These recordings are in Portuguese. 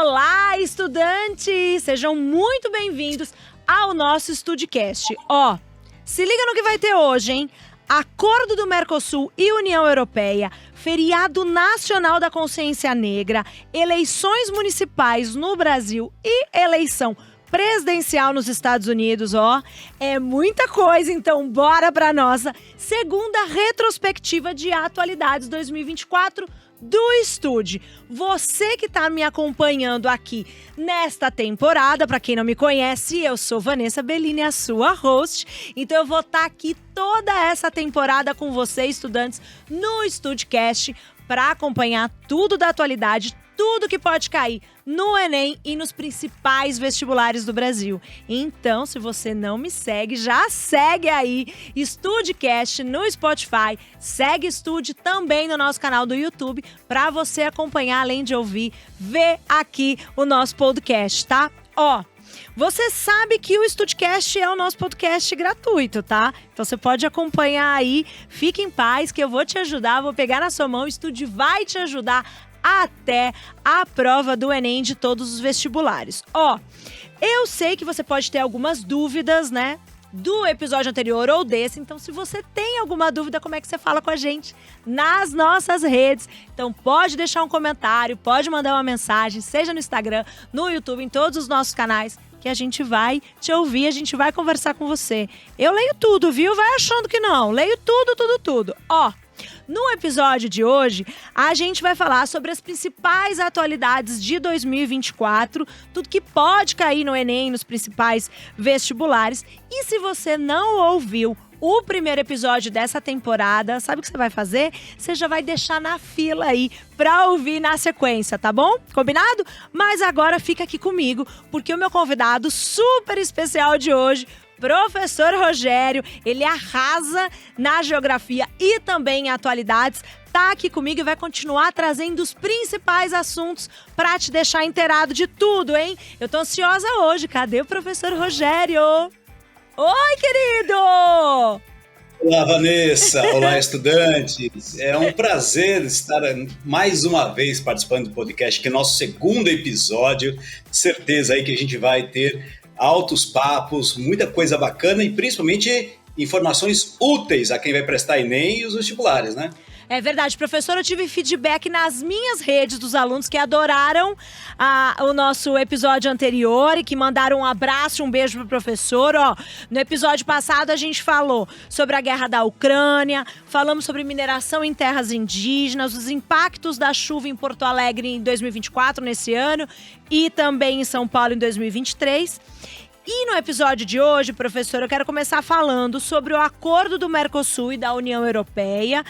Olá, estudantes! Sejam muito bem-vindos ao nosso StudiCast. Se liga no que vai ter hoje, hein? Acordo do Mercosul e União Europeia, feriado nacional da consciência negra, eleições municipais no Brasil e eleição presidencial nos Estados Unidos, é muita coisa, então bora pra nossa segunda retrospectiva de atualidades 2024 do Estude. Você que tá me acompanhando aqui nesta temporada, pra quem não me conhece, eu sou Vanessa Bellini, a sua host, então eu vou estar aqui toda essa temporada com vocês, estudantes, no StudiCast, pra acompanhar tudo da atualidade, tudo que pode cair no Enem e nos principais vestibulares do Brasil. Então, se você não me segue, já segue aí StudiCast no Spotify, segue Estude também no nosso canal do YouTube, para você acompanhar, além de ouvir, ver aqui o nosso podcast, tá? Você sabe que o StudiCast é o nosso podcast gratuito, tá? Então você pode acompanhar aí, fique em paz que eu vou te ajudar, vou pegar na sua mão, o Estude vai te ajudar até a prova do Enem de todos os vestibulares. Eu sei que você pode ter algumas dúvidas, né? Do episódio anterior ou desse. Então, se você tem alguma dúvida, como é que você fala com a gente? Nas nossas redes. Então, pode deixar um comentário, pode mandar uma mensagem, seja no Instagram, no YouTube, em todos os nossos canais, que a gente vai te ouvir, a gente vai conversar com você. Eu leio tudo, viu? Vai achando que não. Leio tudo. No episódio de hoje, a gente vai falar sobre as principais atualidades de 2024, tudo que pode cair no Enem, nos principais vestibulares. E se você não ouviu o primeiro episódio dessa temporada, sabe o que você vai fazer? Você já vai deixar na fila aí pra ouvir na sequência, tá bom? Combinado? Mas agora fica aqui comigo, porque o meu convidado super especial de hoje, Professor Rogério, ele arrasa na geografia e também em atualidades, tá aqui comigo e vai continuar trazendo os principais assuntos para te deixar inteirado de tudo, hein? Eu tô ansiosa hoje, cadê o Professor Rogério? Oi, querido! Olá, Vanessa! Olá, estudantes! É um prazer estar mais uma vez participando do podcast, que é nosso segundo episódio. Certeza aí que a gente vai ter altos papos, muita coisa bacana e principalmente informações úteis a quem vai prestar Enem e os vestibulares, né? É verdade, professor, eu tive feedback nas minhas redes dos alunos que adoraram o nosso episódio anterior e que mandaram um abraço, um beijo pro professor. No episódio passado a gente falou sobre a guerra da Ucrânia, falamos sobre mineração em terras indígenas, os impactos da chuva em Porto Alegre em 2024, nesse ano, e também em São Paulo em 2023. E no episódio de hoje, professor, eu quero começar falando sobre o acordo do Mercosul e da União Europeia,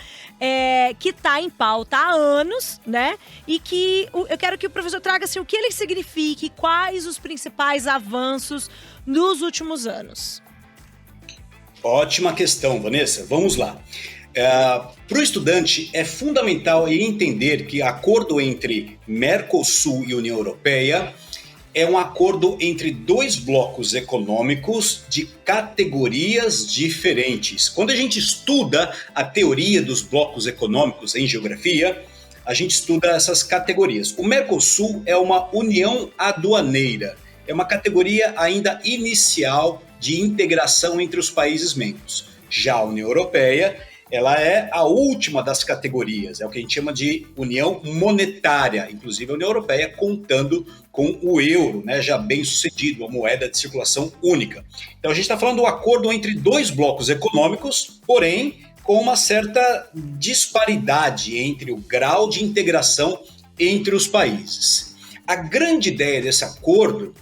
que está em pauta há anos, né? E que eu quero que o professor traga assim, o que ele significa e quais os principais avanços nos últimos anos. Ótima questão, Vanessa. Vamos lá. Para o estudante, é fundamental entender que acordo entre Mercosul e União Europeia é um acordo entre dois blocos econômicos de categorias diferentes. Quando a gente estuda a teoria dos blocos econômicos em geografia, a gente estuda essas categorias. O Mercosul é uma união aduaneira, é uma categoria ainda inicial de integração entre os países membros. Já a União Europeia, ela é a última das categorias, é o que a gente chama de união monetária, inclusive a União Europeia contando com o euro, né, já bem sucedido, a moeda de circulação única. Então a gente está falando do acordo entre dois blocos econômicos, porém com uma certa disparidade entre o grau de integração entre os países. A grande ideia desse acordo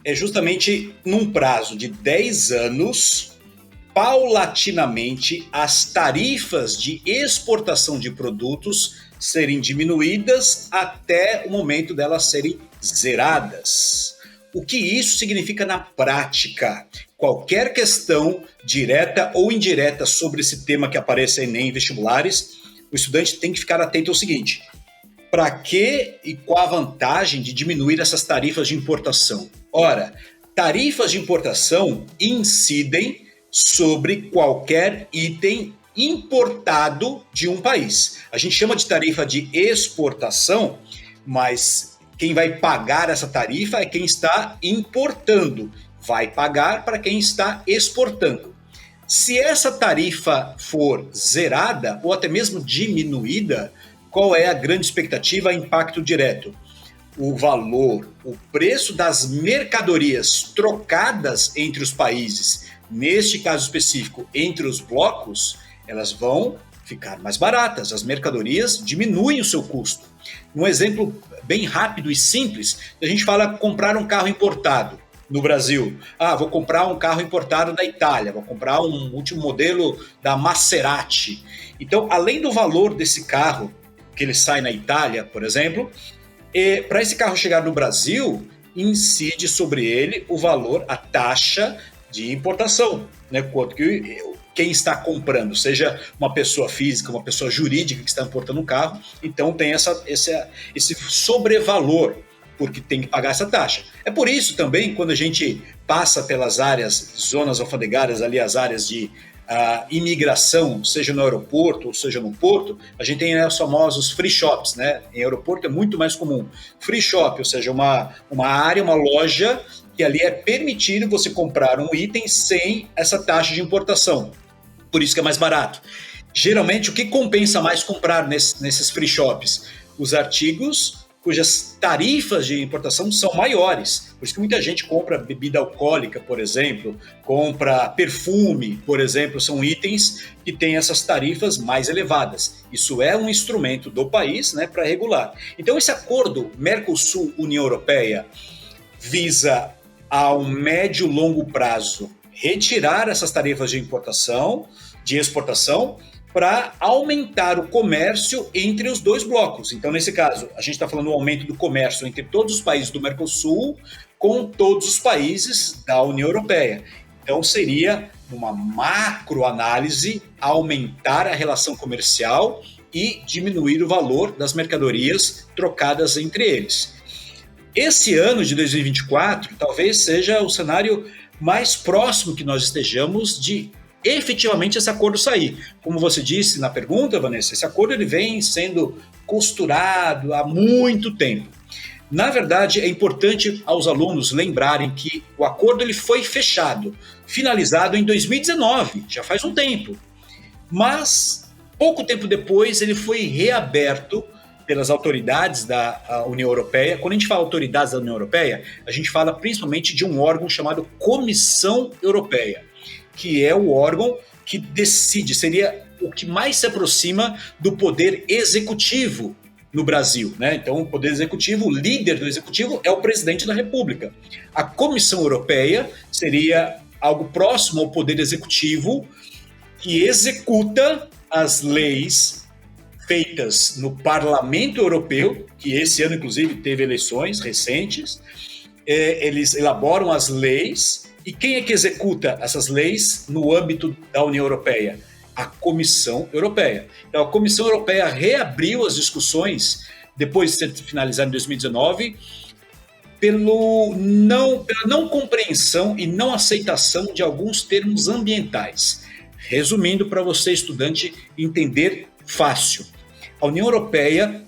é justamente num prazo de 10 anos, paulatinamente, as tarifas de exportação de produtos serem diminuídas até o momento delas serem zeradas. O que isso significa na prática? Qualquer questão, direta ou indireta, sobre esse tema que apareça em Enem e vestibulares, o estudante tem que ficar atento ao seguinte: para que e qual a vantagem de diminuir essas tarifas de importação? Ora, tarifas de importação incidem sobre qualquer item importado de um país. A gente chama de tarifa de exportação, mas quem vai pagar essa tarifa é quem está importando, vai pagar para quem está exportando. Se essa tarifa for zerada ou até mesmo diminuída, qual é a grande expectativa, impacto direto? O valor, o preço das mercadorias trocadas entre os países, neste caso específico, entre os blocos, elas vão ficar mais baratas, as mercadorias diminuem o seu custo. Um exemplo bem rápido e simples, a gente fala comprar um carro importado no Brasil. Vou comprar um carro importado da Itália, vou comprar um último modelo da Maserati. Então, além do valor desse carro, que ele sai na Itália, por exemplo, para esse carro chegar no Brasil, incide sobre ele o valor, a taxa de importação, né? Quanto que quem está comprando, seja uma pessoa física, uma pessoa jurídica que está importando um carro, então tem esse sobrevalor, porque tem que pagar essa taxa. É por isso também, quando a gente passa pelas áreas, zonas alfandegárias, ali as áreas de imigração, seja no aeroporto ou seja no porto, a gente tem os famosos free shops, né? Em aeroporto é muito mais comum. Free shop, ou seja, uma área, uma loja que ali é permitido você comprar um item sem essa taxa de importação. Por isso que é mais barato. Geralmente, o que compensa mais comprar nesses free shops? Os artigos cujas tarifas de importação são maiores. Por isso que muita gente compra bebida alcoólica, por exemplo, compra perfume, por exemplo, são itens que têm essas tarifas mais elevadas. Isso é um instrumento do país, né, para regular. Então, esse acordo Mercosul-União Europeia visa, ao médio e longo prazo, retirar essas tarifas de importação, de exportação, para aumentar o comércio entre os dois blocos. Então, nesse caso, a gente está falando do aumento do comércio entre todos os países do Mercosul com todos os países da União Europeia. Então, seria, uma macroanálise, aumentar a relação comercial e diminuir o valor das mercadorias trocadas entre eles. Esse ano de 2024 talvez seja o cenário mais próximo que nós estejamos de efetivamente esse acordo sair. Como você disse na pergunta, Vanessa, esse acordo ele vem sendo costurado há muito tempo. Na verdade, é importante aos alunos lembrarem que o acordo ele foi fechado, finalizado em 2019, já faz um tempo. Mas, pouco tempo depois, ele foi reaberto pelas autoridades da União Europeia. Quando a gente fala autoridades da União Europeia, a gente fala principalmente de um órgão chamado Comissão Europeia, que é o órgão que decide, seria o que mais se aproxima do poder executivo no Brasil, né? Então, o poder executivo, o líder do executivo é o presidente da República. A Comissão Europeia seria algo próximo ao poder executivo que executa as leis feitas no Parlamento Europeu, que esse ano, inclusive, teve eleições recentes. Eles elaboram as leis. E quem é que executa essas leis no âmbito da União Europeia? A Comissão Europeia. Então, a Comissão Europeia reabriu as discussões, depois de ser finalizado em 2019, pela não compreensão e não aceitação de alguns termos ambientais. Resumindo, para você, estudante, entender fácil. A União Europeia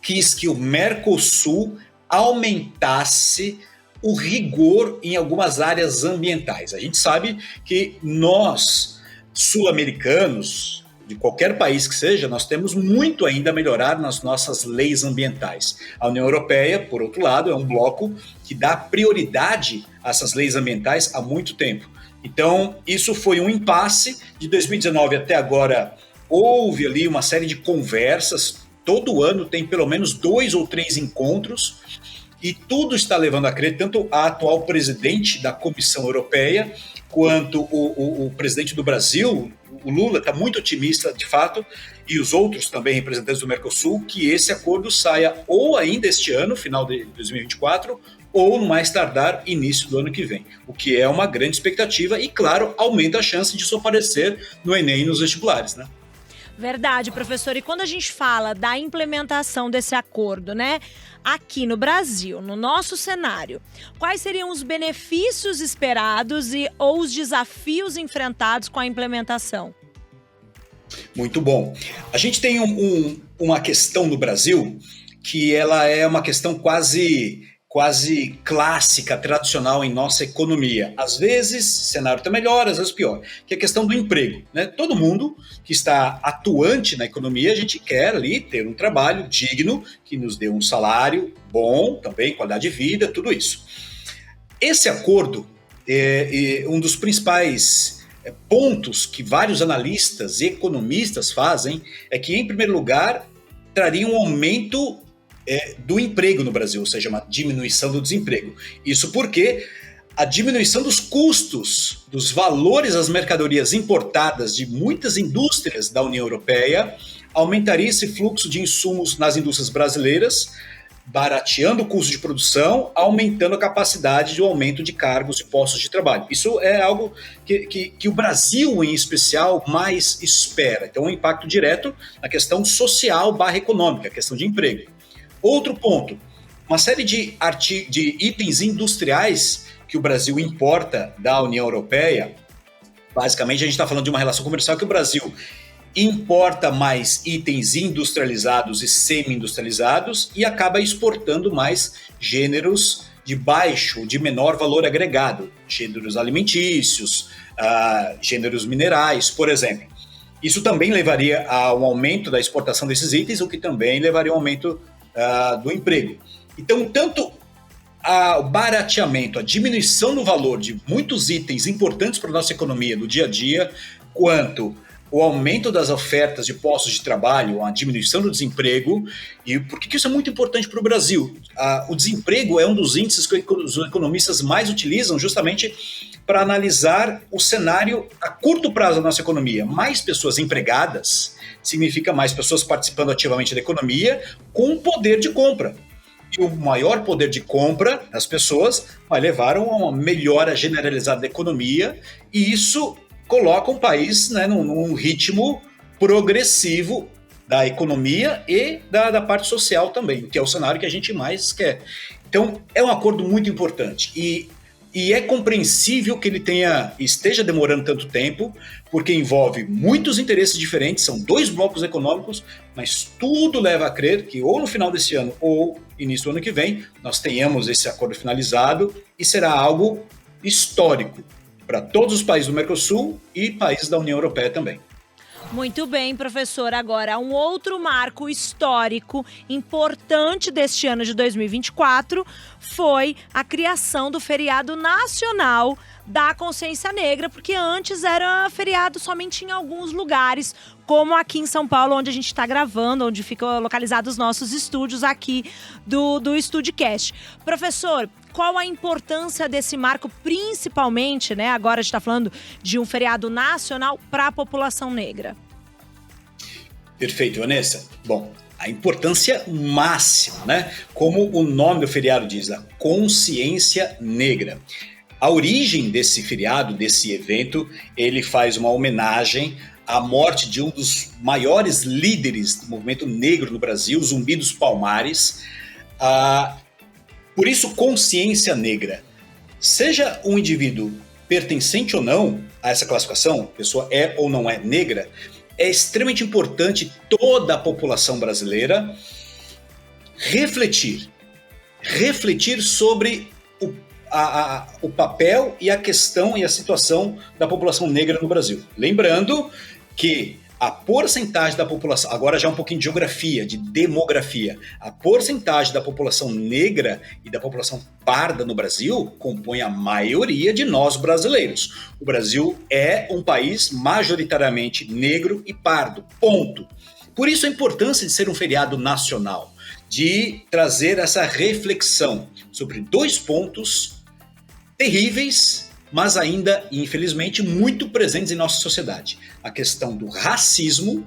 quis que o Mercosul aumentasse o rigor em algumas áreas ambientais. A gente sabe que nós, sul-americanos, de qualquer país que seja, nós temos muito ainda a melhorar nas nossas leis ambientais. A União Europeia, por outro lado, é um bloco que dá prioridade a essas leis ambientais há muito tempo. Então, isso foi um impasse. De 2019 até agora, houve ali uma série de conversas. Todo ano tem pelo menos 2 ou 3 encontros. E tudo está levando a crer, tanto a atual presidente da Comissão Europeia, quanto o presidente do Brasil, o Lula, está muito otimista, de fato, e os outros também representantes do Mercosul, que esse acordo saia ou ainda este ano, final de 2024, ou no mais tardar, início do ano que vem. O que é uma grande expectativa e, claro, aumenta a chance disso aparecer no Enem e nos vestibulares, né? Verdade, professor. E quando a gente fala da implementação desse acordo, né? Aqui no Brasil, no nosso cenário, quais seriam os benefícios esperados ou os desafios enfrentados com a implementação? Muito bom. A gente tem uma questão no Brasil que ela é uma questão quase clássica, tradicional em nossa economia. Às vezes, o cenário está melhor, às vezes pior, que é a questão do emprego, né? Todo mundo que está atuante na economia, a gente quer ali ter um trabalho digno, que nos dê um salário bom, também qualidade de vida, tudo isso. Esse acordo é um dos principais pontos que vários analistas e economistas fazem, é que, em primeiro lugar, traria um aumento do emprego no Brasil, ou seja, uma diminuição do desemprego. Isso porque a diminuição dos custos, dos valores das mercadorias importadas de muitas indústrias da União Europeia, aumentaria esse fluxo de insumos nas indústrias brasileiras, barateando o custo de produção, aumentando a capacidade de aumento de cargos e postos de trabalho. Isso é algo que o Brasil, em especial, mais espera. Então, um impacto direto na questão social / econômica, a questão de emprego. Outro ponto, uma série de itens industriais que o Brasil importa da União Europeia. Basicamente, a gente está falando de uma relação comercial que o Brasil importa mais itens industrializados e semi-industrializados e acaba exportando mais gêneros de baixo, de menor valor agregado, gêneros alimentícios, gêneros minerais, por exemplo. Isso também levaria a um aumento da exportação desses itens, o que também levaria a um aumento do emprego. Então, tanto o barateamento, a diminuição do valor de muitos itens importantes para a nossa economia no dia a dia, quanto o aumento das ofertas de postos de trabalho, a diminuição do desemprego. E por que isso é muito importante para o Brasil? O desemprego é um dos índices que os economistas mais utilizam justamente para analisar o cenário a curto prazo da nossa economia. Mais pessoas empregadas significa mais pessoas participando ativamente da economia com poder de compra. E o maior poder de compra das pessoas vai levar a uma melhora generalizada da economia, e isso coloca um país, né, num ritmo progressivo da economia e da parte social também, que é o cenário que a gente mais quer. Então, é um acordo muito importante e é compreensível que ele esteja demorando tanto tempo, porque envolve muitos interesses diferentes, são 2 blocos econômicos, mas tudo leva a crer que ou no final desse ano ou início do ano que vem nós tenhamos esse acordo finalizado, e será algo histórico para todos os países do Mercosul e países da União Europeia também. Muito bem, professor. Agora, um outro marco histórico importante deste ano de 2024 foi a criação do feriado nacional da consciência negra, porque antes era feriado somente em alguns lugares, como aqui em São Paulo, onde a gente está gravando, onde ficam localizados os nossos estúdios aqui do StudiCast. Professor, qual a importância desse marco, principalmente, né? Agora a gente está falando de um feriado nacional para a população negra. Perfeito, Vanessa. Bom, a importância máxima, né? Como o nome do feriado diz, a consciência negra. A origem desse feriado, desse evento, ele faz uma homenagem à morte de um dos maiores líderes do movimento negro no Brasil, Zumbi dos Palmares. Por isso, consciência negra. Seja um indivíduo pertencente ou não a essa classificação, a pessoa é ou não é negra, é extremamente importante toda a população brasileira refletir sobre o papel e a questão e a situação da população negra no Brasil. Lembrando que a porcentagem da população, agora já um pouquinho de geografia, de demografia, a porcentagem da população negra e da população parda no Brasil compõe a maioria de nós brasileiros. O Brasil é um país majoritariamente negro e pardo, ponto. Por isso a importância de ser um feriado nacional, de trazer essa reflexão sobre 2 pontos terríveis, mas ainda, infelizmente, muito presentes em nossa sociedade. A questão do racismo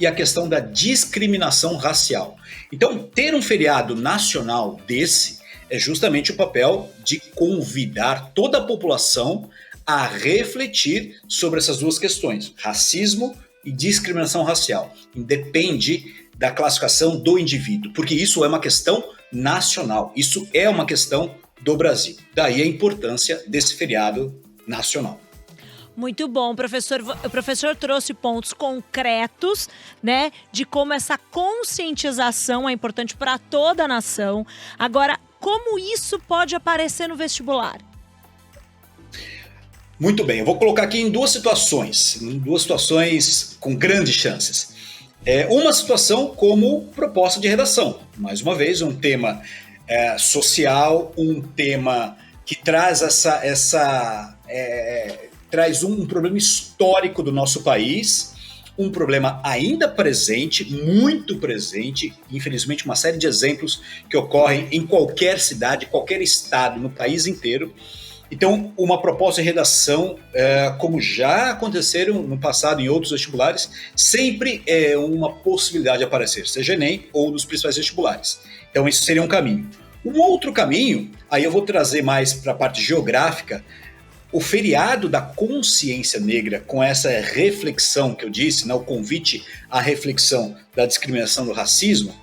e a questão da discriminação racial. Então, ter um feriado nacional desse é justamente o papel de convidar toda a população a refletir sobre essas 2 questões, racismo e discriminação racial. Independe da classificação do indivíduo, porque isso é uma questão nacional, isso é uma questão do Brasil. Daí a importância desse feriado nacional. Muito bom, professor. O professor trouxe pontos concretos, né, de como essa conscientização é importante para toda a nação. Agora, como isso pode aparecer no vestibular? Muito bem, eu vou colocar aqui em duas situações com grandes chances. Uma situação como proposta de redação, mais uma vez, um tema social, um tema que traz traz um problema histórico do nosso país, um problema ainda presente, muito presente, infelizmente uma série de exemplos que ocorrem em qualquer cidade, qualquer estado, no país inteiro. Então, uma proposta de redação, como já aconteceram no passado em outros vestibulares, sempre é uma possibilidade de aparecer, seja Enem ou nos principais vestibulares. Então, isso seria um caminho. Um outro caminho, aí eu vou trazer mais para a parte geográfica, o feriado da consciência negra, com essa reflexão que eu disse, né, o convite à reflexão da discriminação do racismo,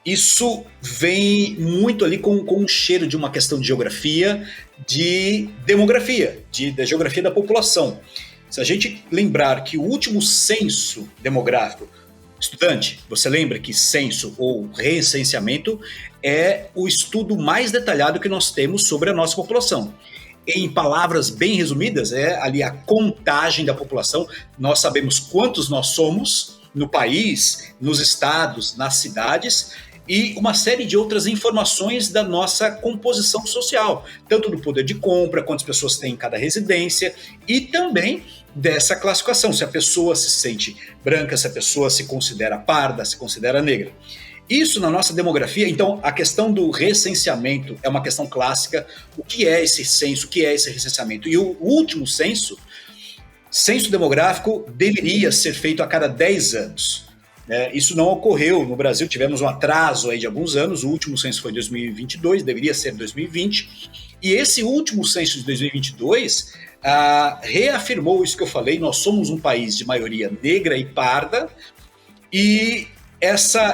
isso vem muito ali com um cheiro de uma questão de geografia, de demografia, da geografia da população. Se a gente lembrar que o último censo demográfico, estudante, você lembra que censo ou recenseamento é o estudo mais detalhado que nós temos sobre a nossa população. Em palavras bem resumidas, é ali a contagem da população. Nós sabemos quantos nós somos no país, nos estados, nas cidades, e uma série de outras informações da nossa composição social, tanto do poder de compra, quantas pessoas tem em cada residência, e também dessa classificação, se a pessoa se sente branca, se a pessoa se considera parda, se considera negra. Isso na nossa demografia, então a questão do recenseamento é uma questão clássica. O que é esse censo, o que é esse recenseamento? E o último censo demográfico, deveria ser feito a cada 10 anos. Isso não ocorreu no Brasil, tivemos um atraso aí de alguns anos, o último censo foi em 2022, deveria ser 2020, e esse último censo de 2022 reafirmou isso que eu falei, nós somos um país de maioria negra e parda, e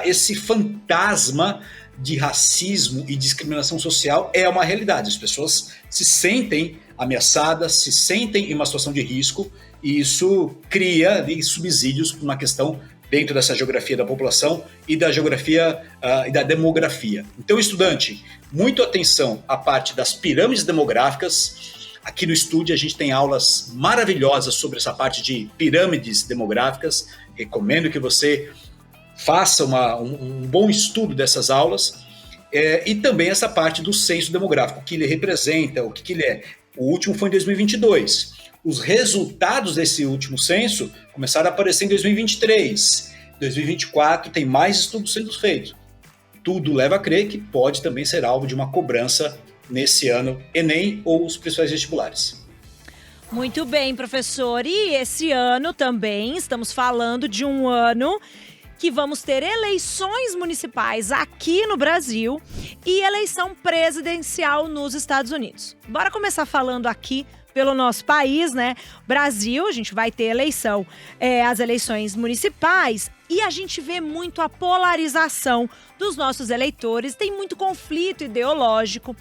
esse fantasma de racismo e discriminação social é uma realidade. As pessoas se sentem ameaçadas, se sentem em uma situação de risco, e isso cria ali subsídios para uma questão dentro dessa geografia da população e da geografia e da demografia. Então, estudante, muito atenção à parte das pirâmides demográficas. Aqui no estúdio a gente tem aulas maravilhosas sobre essa parte de pirâmides demográficas. Recomendo que você faça um bom estudo dessas aulas, e também essa parte do censo demográfico, o que ele representa, o que ele é. O último foi em 2022. Os resultados desse último censo começaram a aparecer em 2023. 2024 tem mais estudos sendo feitos. Tudo leva a crer que pode também ser alvo de uma cobrança nesse ano, Enem ou os principais vestibulares. Muito bem, professor. E esse ano também, estamos falando de um ano que vamos ter eleições municipais aqui no Brasil e eleição presidencial nos Estados Unidos. Bora começar falando aqui pelo nosso país, né? Brasil, a gente vai ter eleição, as eleições municipais, e a gente vê muito a polarização dos nossos eleitores, tem muito conflito ideológico.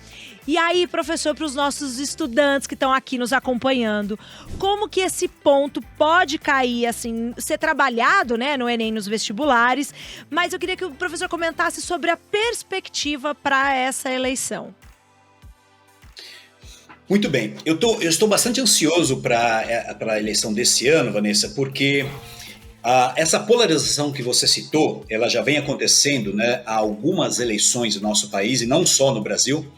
E aí, professor, para os nossos estudantes que estão aqui nos acompanhando, como que esse ponto pode cair, assim, ser trabalhado, né, no Enem, nos vestibulares? Mas eu queria que o professor comentasse sobre a perspectiva para essa eleição. Muito bem, eu estou bastante ansioso para a eleição desse ano, Vanessa, porque essa polarização que você citou, ela já vem acontecendo, né, há algumas eleições no nosso país, e não só no Brasil,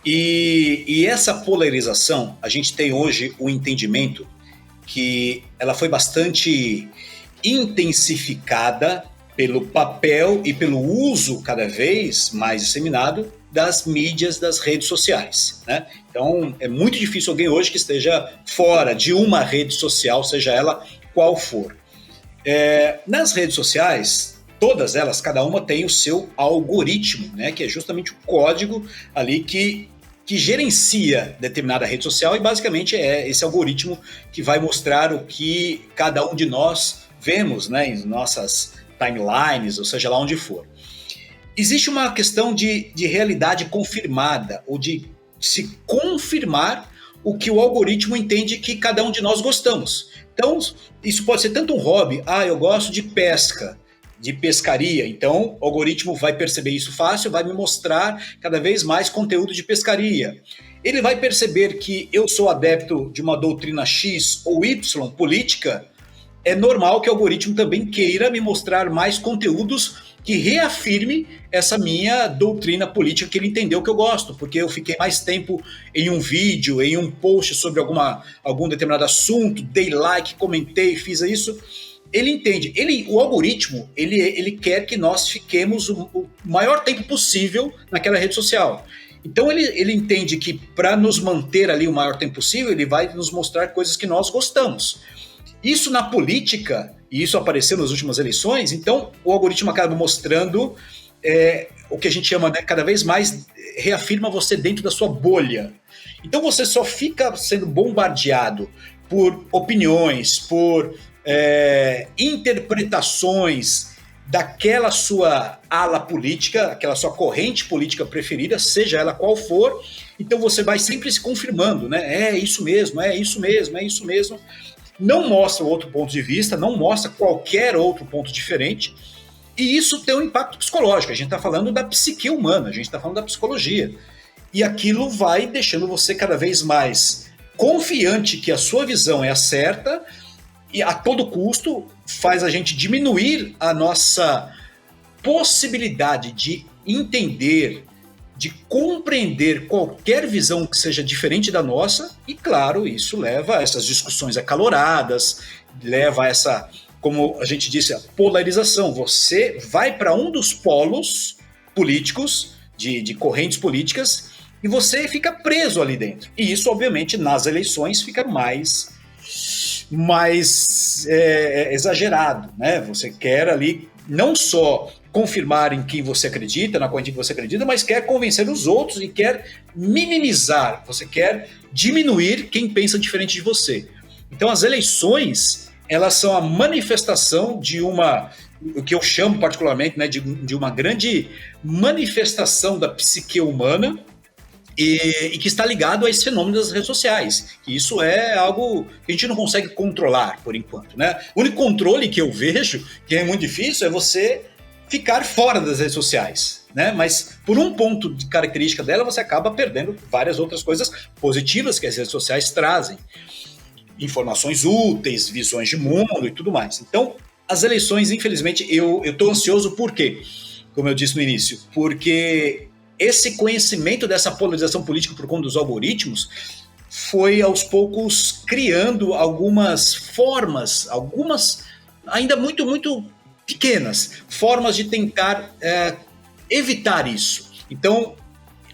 e essa polarização, a gente tem hoje o entendimento que ela foi bastante intensificada pelo papel e pelo uso cada vez mais disseminado das mídias, das redes sociais, né? Então, é muito difícil alguém hoje que esteja fora de uma rede social, seja ela qual for. Nas redes sociais, todas elas, cada uma tem o seu algoritmo, né? Que é justamente o código ali que gerencia determinada rede social, e basicamente é esse algoritmo que vai mostrar o que cada um de nós vemos, né, em nossas timelines, ou seja lá onde for. Existe uma questão de realidade confirmada, ou de se confirmar o que o algoritmo entende que cada um de nós gostamos. Então, isso pode ser tanto um hobby, eu gosto de pesca, de pescaria, então o algoritmo vai perceber isso fácil, vai me mostrar cada vez mais conteúdo de pescaria. Ele vai perceber que eu sou adepto de uma doutrina X ou Y política, é normal que o algoritmo também queira me mostrar mais conteúdos que reafirme essa minha doutrina política que ele entendeu que eu gosto, porque eu fiquei mais tempo em um vídeo, em um post sobre algum determinado assunto, dei like, comentei, fiz isso. Ele entende, o algoritmo, ele quer que nós fiquemos o maior tempo possível naquela rede social. Então ele entende que para nos manter ali o maior tempo possível, ele vai nos mostrar coisas que nós gostamos. Isso na política, e isso apareceu nas últimas eleições, então o algoritmo acaba mostrando o que a gente chama, né, cada vez mais reafirma você dentro da sua bolha. Então você só fica sendo bombardeado por opiniões, por interpretações daquela sua ala política, aquela sua corrente política preferida, seja ela qual for. Então você vai sempre se confirmando, né? É isso mesmo, é isso mesmo, é isso mesmo. Não mostra outro ponto de vista, não mostra qualquer outro ponto diferente, e isso tem um impacto psicológico. A gente está falando da psique humana, a gente está falando da psicologia, e aquilo vai deixando você cada vez mais confiante que a sua visão é a certa, e a todo custo faz a gente diminuir a nossa possibilidade de entender, de compreender qualquer visão que seja diferente da nossa, e claro, isso leva a essas discussões acaloradas, leva a essa, como a gente disse, a polarização. Você vai para um dos polos políticos, de correntes políticas, e você fica preso ali dentro. E isso, obviamente, nas eleições fica mais exagerado, né? Você quer ali não só confirmar em quem você acredita, na corrente que você acredita, mas quer convencer os outros e quer minimizar, você quer diminuir quem pensa diferente de você. Então as eleições, elas são a manifestação de o que eu chamo particularmente, né, de uma grande manifestação da psique humana, e que está ligado a esse fenômeno das redes sociais. Isso é algo que a gente não consegue controlar por enquanto, né? O único controle que eu vejo, que é muito difícil, é você ficar fora das redes sociais, né? Mas por um ponto de característica dela, você acaba perdendo várias outras coisas positivas que as redes sociais trazem. Informações úteis, visões de mundo e tudo mais. Então, as eleições, infelizmente, eu estou ansioso por quê? Como eu disse no início, porque esse conhecimento dessa polarização política por conta dos algoritmos foi aos poucos criando algumas formas, algumas ainda muito, muito pequenas, formas de tentar evitar isso. Então,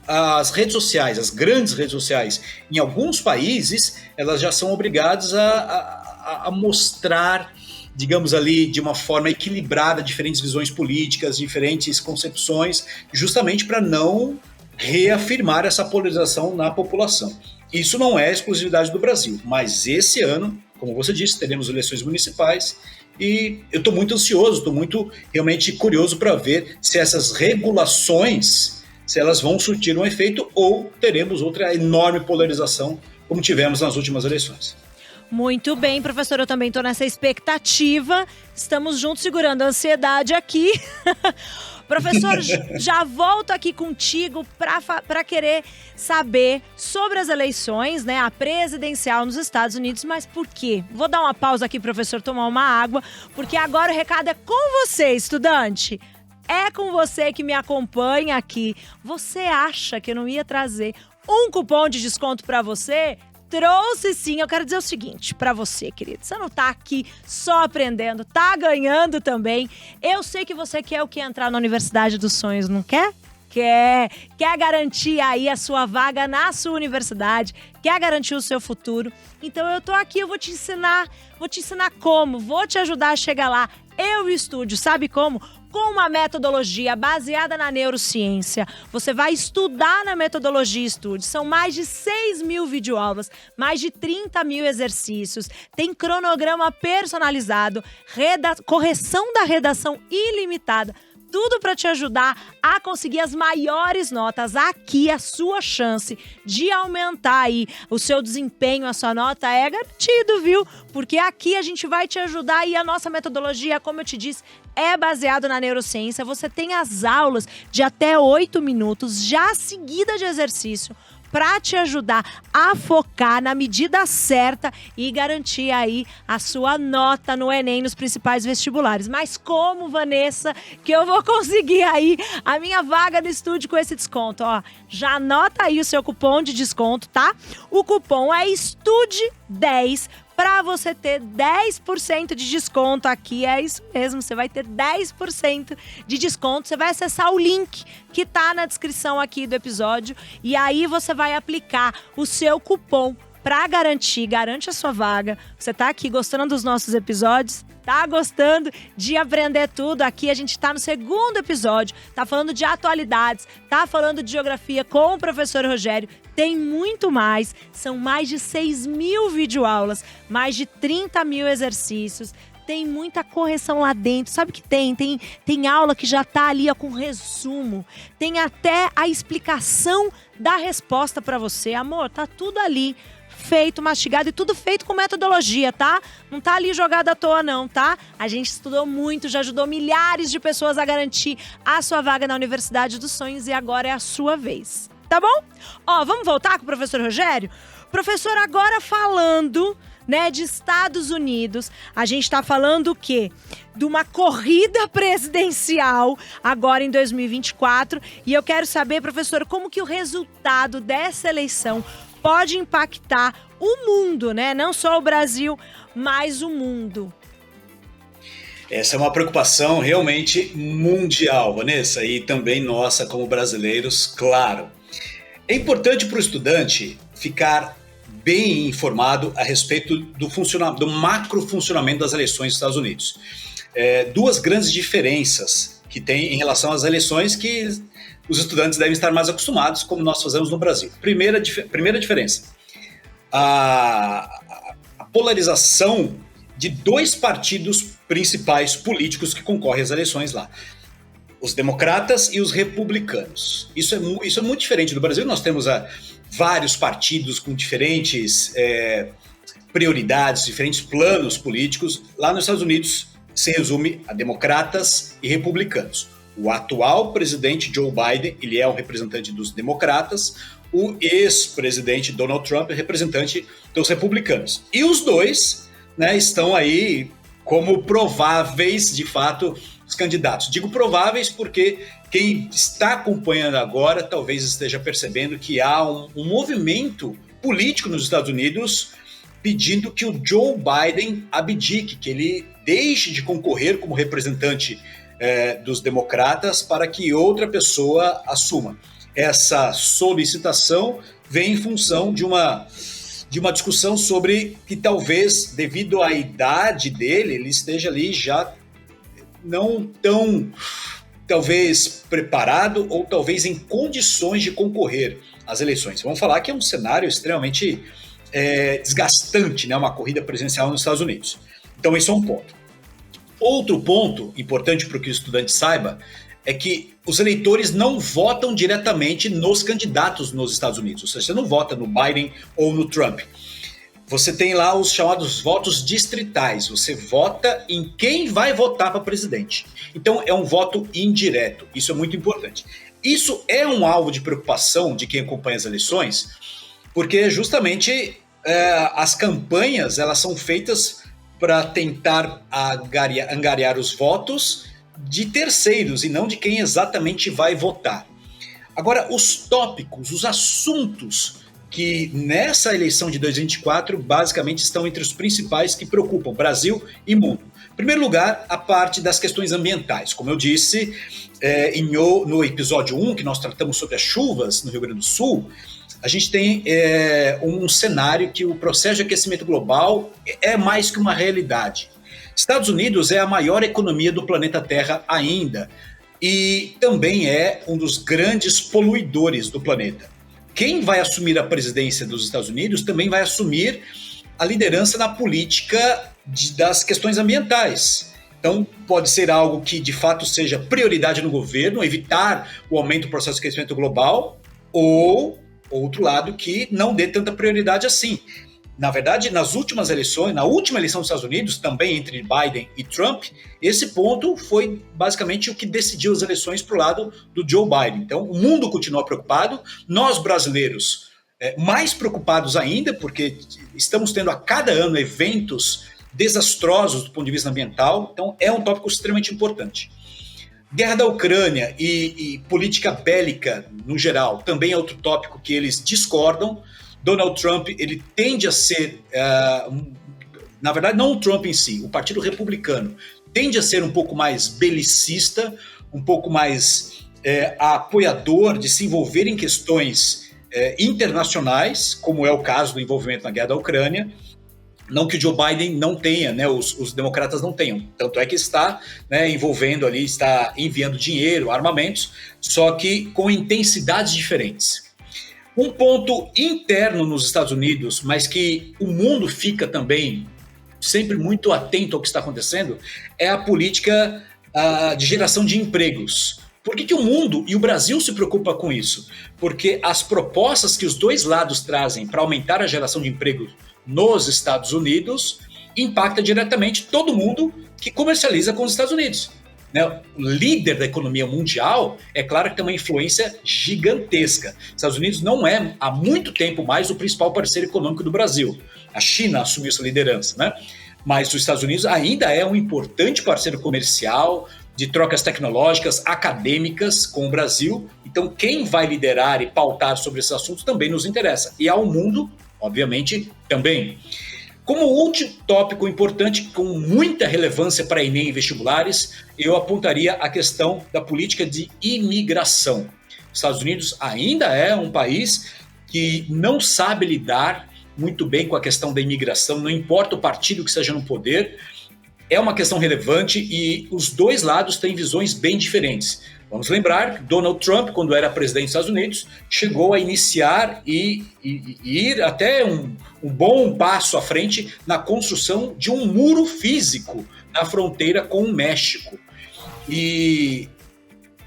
as redes sociais, as grandes redes sociais, em alguns países, elas já são obrigadas a mostrar, digamos ali, de uma forma equilibrada, diferentes visões políticas, diferentes concepções, justamente para não reafirmar essa polarização na população. Isso não é exclusividade do Brasil, mas esse ano, como você disse, teremos eleições municipais e eu estou muito ansioso, estou muito realmente curioso para ver se essas regulações, se elas vão surtir um efeito ou teremos outra enorme polarização como tivemos nas últimas eleições. Muito bem, professor, eu também estou nessa expectativa. Estamos juntos segurando a ansiedade aqui. Professor, já volto aqui contigo para querer saber sobre as eleições, né, a presidencial nos Estados Unidos, mas por quê? Vou dar uma pausa aqui, professor, tomar uma água, porque agora o recado é com você, estudante. É com você que me acompanha aqui. Você acha que eu não ia trazer um cupom de desconto para você? Trouxe sim. Eu quero dizer o seguinte pra você, querido. Você não tá aqui só aprendendo, tá ganhando também. Eu sei que você quer o que? Entrar na Universidade dos Sonhos, não quer? Quer garantir aí a sua vaga na sua universidade, quer garantir o seu futuro. Então eu tô aqui, eu vou te ensinar como, vou te ajudar a chegar lá. Eu estudo, sabe como? Com uma metodologia baseada na neurociência. Você vai estudar na metodologia Estude. São mais de 6.000 videoaulas, mais de 30.000 exercícios. Tem cronograma personalizado, correção da redação ilimitada, tudo para te ajudar a conseguir as maiores notas. Aqui a sua chance de aumentar aí o seu desempenho, a sua nota é garantido, viu? Porque aqui a gente vai te ajudar e a nossa metodologia, como eu te disse, é baseado na neurociência. Você tem as aulas de até 8 minutos, já seguida de exercício, para te ajudar a focar na medida certa e garantir aí a sua nota no Enem, nos principais vestibulares. Mas como, Vanessa, que eu vou conseguir aí a minha vaga no estúdio com esse desconto? Ó, já anota aí o seu cupom de desconto, tá? O cupom é ESTUDE10 para você ter 10% de desconto aqui. É isso mesmo, você vai ter 10% de desconto. Você vai acessar o link que tá na descrição aqui do episódio e aí você vai aplicar o seu cupom para garante a sua vaga. Você tá aqui gostando dos nossos episódios? Tá gostando de aprender tudo? Aqui a gente tá no segundo episódio, tá falando de atualidades, tá falando de geografia com o professor Rogério. Tem muito mais, são mais de 6.000 videoaulas, mais de 30.000 exercícios. Tem muita correção lá dentro. Sabe o que tem? Tem aula que já tá ali ó, com resumo. Tem até a explicação da resposta para você. Amor, tá tudo ali. Feito, mastigado e tudo feito com metodologia, tá? Não tá ali jogado à toa não, tá? A gente estudou muito, já ajudou milhares de pessoas a garantir a sua vaga na Universidade dos Sonhos e agora é a sua vez, tá bom? Ó, vamos voltar com o professor Rogério? Professor, agora falando, né, de Estados Unidos, a gente tá falando o quê? De uma corrida presidencial agora em 2024 e eu quero saber, professor, como que o resultado dessa eleição pode impactar o mundo, né? Não só o Brasil, mas o mundo. Essa é uma preocupação realmente mundial, Vanessa, e também nossa como brasileiros, claro. É importante para o estudante ficar bem informado a respeito do macro funcionamento das eleições dos Estados Unidos. Duas grandes diferenças que tem em relação às eleições que os estudantes devem estar mais acostumados, como nós fazemos no Brasil. Primeira diferença, a polarização de dois partidos principais políticos que concorrem às eleições lá. Os democratas e os republicanos. Isso é muito diferente do Brasil. Nós temos vários partidos com diferentes prioridades, diferentes planos políticos. Lá nos Estados Unidos se resume a democratas e republicanos. O atual presidente Joe Biden, ele é um representante dos democratas, o ex-presidente Donald Trump é representante dos republicanos. E os dois, né, estão aí como prováveis, de fato, os candidatos. Digo prováveis porque quem está acompanhando agora talvez esteja percebendo que há um movimento político nos Estados Unidos pedindo que o Joe Biden abdique, que ele deixe de concorrer como representante dos democratas para que outra pessoa assuma. Essa solicitação vem em função de uma discussão sobre que talvez, devido à idade dele, ele esteja ali já não tão, talvez, preparado ou talvez em condições de concorrer às eleições. Vamos falar que é um cenário extremamente desgastante, né? Uma corrida presidencial nos Estados Unidos. Então, esse é um ponto. Outro ponto importante para que o estudante saiba é que os eleitores não votam diretamente nos candidatos nos Estados Unidos. Ou seja, você não vota no Biden ou no Trump. Você tem lá os chamados votos distritais. Você vota em quem vai votar para presidente. Então, é um voto indireto. Isso é muito importante. Isso é um alvo de preocupação de quem acompanha as eleições, porque justamente as campanhas elas são feitas para tentar angariar os votos de terceiros e não de quem exatamente vai votar. Agora, os tópicos, os assuntos que nessa eleição de 2024 basicamente estão entre os principais que preocupam Brasil e mundo. Em primeiro lugar, a parte das questões ambientais. Como eu disse no episódio 1, que nós tratamos sobre as chuvas no Rio Grande do Sul, a gente tem um cenário que o processo de aquecimento global é mais que uma realidade. Estados Unidos é a maior economia do planeta Terra ainda e também é um dos grandes poluidores do planeta. Quem vai assumir a presidência dos Estados Unidos também vai assumir a liderança na política das questões ambientais. Então, pode ser algo que, de fato, seja prioridade no governo, evitar o aumento do processo de crescimento global, ou outro lado que não dê tanta prioridade assim. Na verdade, nas últimas eleições, na última eleição dos Estados Unidos, também entre Biden e Trump, esse ponto foi basicamente o que decidiu as eleições para o lado do Joe Biden. Então, o mundo continua preocupado, nós brasileiros mais preocupados ainda, porque estamos tendo a cada ano eventos desastrosos do ponto de vista ambiental, então é um tópico extremamente importante. Guerra da Ucrânia e política bélica, no geral, também é outro tópico que eles discordam. Donald Trump, ele tende a ser, na verdade não o Trump em si, o Partido Republicano tende a ser um pouco mais belicista, um pouco mais apoiador de se envolver em questões internacionais, como é o caso do envolvimento na guerra da Ucrânia. Não que o Joe Biden não tenha, né, os democratas não tenham, tanto é que está, né, envolvendo ali, está enviando dinheiro, armamentos, só que com intensidades diferentes. Um ponto interno nos Estados Unidos, mas que o mundo fica também sempre muito atento ao que está acontecendo, é a política de geração de empregos. Por que o mundo e o Brasil se preocupam com isso? Porque as propostas que os dois lados trazem para aumentar a geração de empregos nos Estados Unidos impacta diretamente todo mundo que comercializa com os Estados Unidos. O líder da economia mundial, é claro que tem uma influência gigantesca. Os Estados Unidos não é, há muito tempo mais, o principal parceiro econômico do Brasil. A China assumiu essa liderança, né? Mas os Estados Unidos ainda é um importante parceiro comercial, de trocas tecnológicas, acadêmicas com o Brasil. Então, quem vai liderar e pautar sobre esses assuntos também nos interessa. E ao mundo, obviamente, também. Como último tópico importante, com muita relevância para Enem e vestibulares, eu apontaria a questão da política de imigração. Os Estados Unidos ainda é um país que não sabe lidar muito bem com a questão da imigração, não importa o partido que esteja no poder, é uma questão relevante e os dois lados têm visões bem diferentes. Vamos lembrar que Donald Trump, quando era presidente dos Estados Unidos, chegou a iniciar e ir até um bom passo à frente na construção de um muro físico na fronteira com o México. E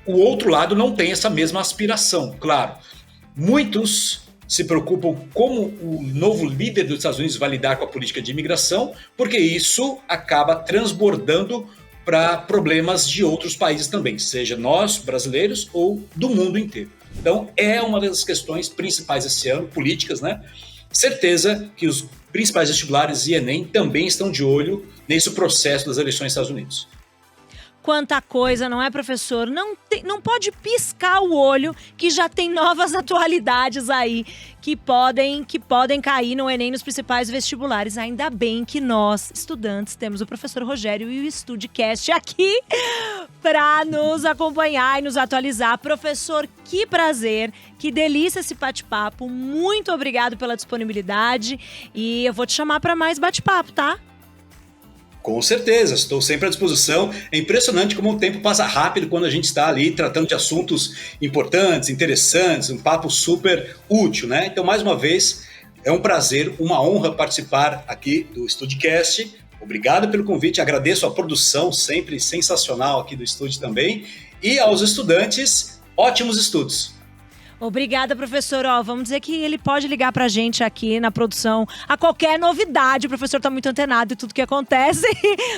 o outro lado não tem essa mesma aspiração, claro. Muitos se preocupam como o novo líder dos Estados Unidos vai lidar com a política de imigração, porque isso acaba transbordando para problemas de outros países também, seja nós, brasileiros, ou do mundo inteiro. Então, é uma das questões principais esse ano, políticas, né? Certeza que os principais vestibulares e Enem também estão de olho nesse processo das eleições dos Estados Unidos. Quanta coisa, não é, professor? Não pode piscar o olho que já tem novas atualidades aí que podem cair no Enem nos principais vestibulares. Ainda bem que nós, estudantes, temos o professor Rogério e o StudiCast aqui para nos acompanhar e nos atualizar. Professor, que prazer, que delícia esse bate-papo. Muito obrigado pela disponibilidade e eu vou te chamar para mais bate-papo, tá? Com certeza, estou sempre à disposição. É impressionante como o tempo passa rápido quando a gente está ali tratando de assuntos importantes, interessantes, um papo super útil, né? Então, mais uma vez, é um prazer, uma honra participar aqui do StudiCast. Obrigado pelo convite, agradeço a produção sempre sensacional aqui do estúdio também. E aos estudantes, ótimos estudos! Obrigada, professor. Vamos dizer que ele pode ligar pra gente aqui na produção a qualquer novidade. O professor tá muito antenado em tudo que acontece,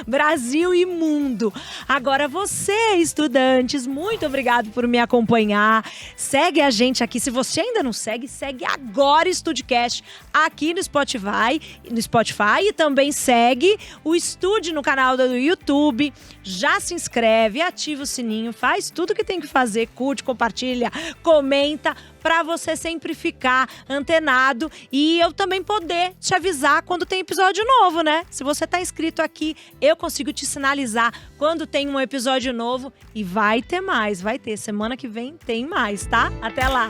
Brasil e mundo. Agora você, estudantes, muito obrigado por me acompanhar. Segue a gente aqui. Se você ainda não segue, segue agora o StudiCast aqui no Spotify e também segue o Estúdio no canal do YouTube. Já se inscreve, ativa o sininho, faz tudo o que tem que fazer, curte, compartilha, comenta, para você sempre ficar antenado e eu também poder te avisar quando tem episódio novo, né? Se você tá inscrito aqui, eu consigo te sinalizar quando tem um episódio novo e vai ter mais, vai ter. Semana que vem tem mais, tá? Até lá!